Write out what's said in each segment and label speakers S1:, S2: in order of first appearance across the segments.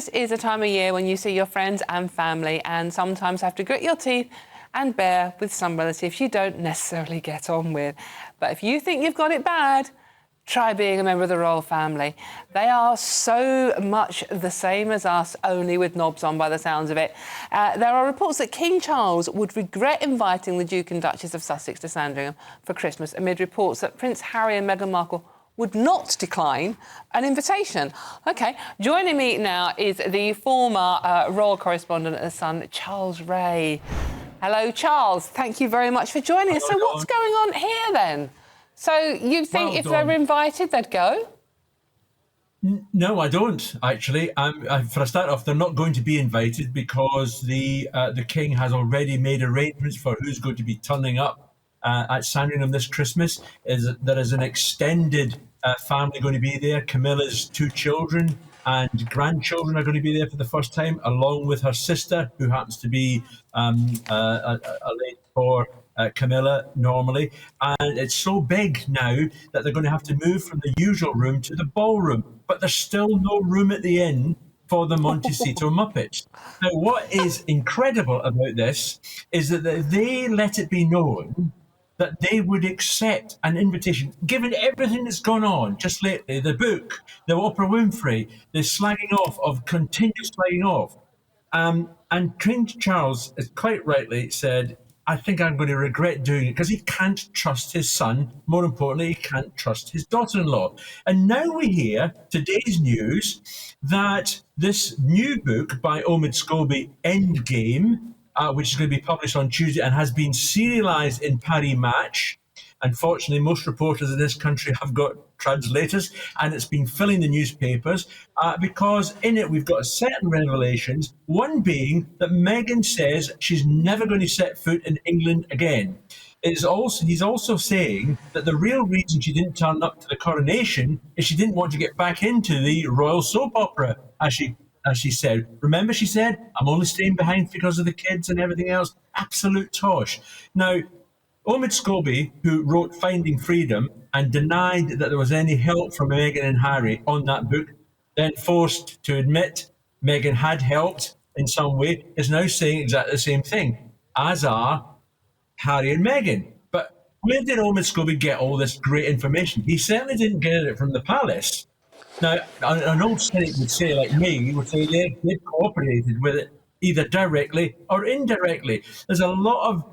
S1: Christmas is a time of year when you see your friends and family and sometimes have to grit your teeth and bear with some relatives you don't necessarily get on with. But if you think you've got it bad, try being a member of the royal family. They are so much the same as us, only with knobs on by the sounds of it. There are reports that King Charles would regret inviting the Duke and Duchess of Sussex to Sandringham for Christmas, amid reports that Prince Harry and Meghan Markle would not decline an invitation. OK, joining me now is the former royal correspondent at The Sun, Charles Ray. Hello, Charles. Thank you very much for joining us. So what's going on here, then? So you think if they were invited, they'd go?
S2: No, I don't, actually. For a start off, they're not going to be invited because the King has already made arrangements for who's going to be turning up at Sandringham this Christmas. There is an extended family going to be there. Camilla's 2 children and grandchildren are going to be there for the first time, along with her sister, who happens to be a lady for Camilla normally. And it's so big now that they're going to have to move from the usual room to the ballroom. But there's still no room at the inn for the Montecito Muppets. Now, what is incredible about this is that they let it be known that they would accept an invitation, given everything that's gone on just lately, the book, the Oprah Winfrey, the slagging off of continuous slagging off. And King Charles has quite rightly said, I think I'm going to regret doing it because he can't trust his son. More importantly, he can't trust his daughter-in-law. And now we hear today's news that this new book by Omid Scobie, Endgame, which is going to be published on Tuesday and has been serialised in Paris Match. Unfortunately, most reporters in this country have got translators, and it's been filling the newspapers because in it we've got certain revelations, one being that Meghan says she's never going to set foot in England again. He's also saying that the real reason she didn't turn up to the coronation is she didn't want to get back into the royal soap opera, as she said. Remember, she said, I'm only staying behind because of the kids and everything else. Absolute tosh. Now, Omid Scobie, who wrote Finding Freedom and denied that there was any help from Meghan and Harry on that book, then forced to admit Meghan had helped in some way, is now saying exactly the same thing, as are Harry and Meghan. But where did Omid Scobie get all this great information? He certainly didn't get it from the palace. Now, an old cynic would say, like me, would say they've cooperated with it either directly or indirectly. There's a lot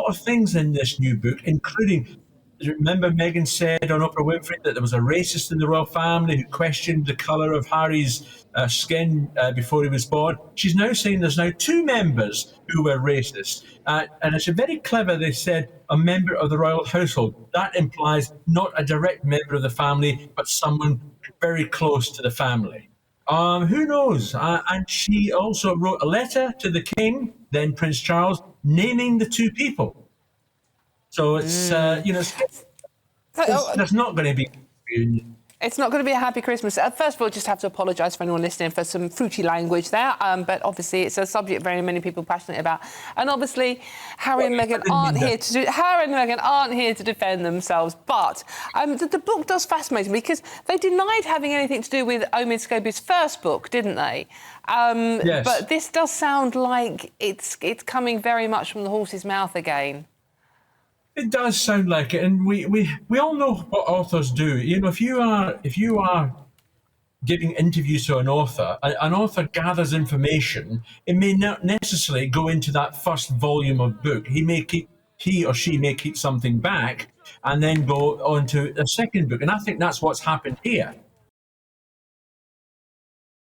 S2: of things in this new book, including, remember Meghan said on Oprah Winfrey that there was a racist in the royal family who questioned the colour of Harry's skin before he was born. She's now saying there's now 2 members who were racist. And it's very clever, they said, a member of the royal household. That implies not a direct member of the family, but someone very close to the family. Who knows? And she also wrote a letter to the King, then Prince Charles, naming the 2 people. So it's, there's not going to be...
S1: It's not going to be a happy Christmas. First of all, just have to apologise for anyone listening for some fruity language there. But obviously, it's a subject very many people are passionate about. And obviously, Harry and Meghan aren't here to defend themselves. But the book does fascinate me because they denied having anything to do with Omid Scobie's first book, didn't they?
S2: Yes.
S1: But this does sound like it's coming very much from the horse's mouth again.
S2: It does sound like it, and we all know what authors do. You know, if you are giving interviews to an author gathers information. It may not necessarily go into that first volume of book. He or she may keep something back and then go on to a second book. And I think that's what's happened here.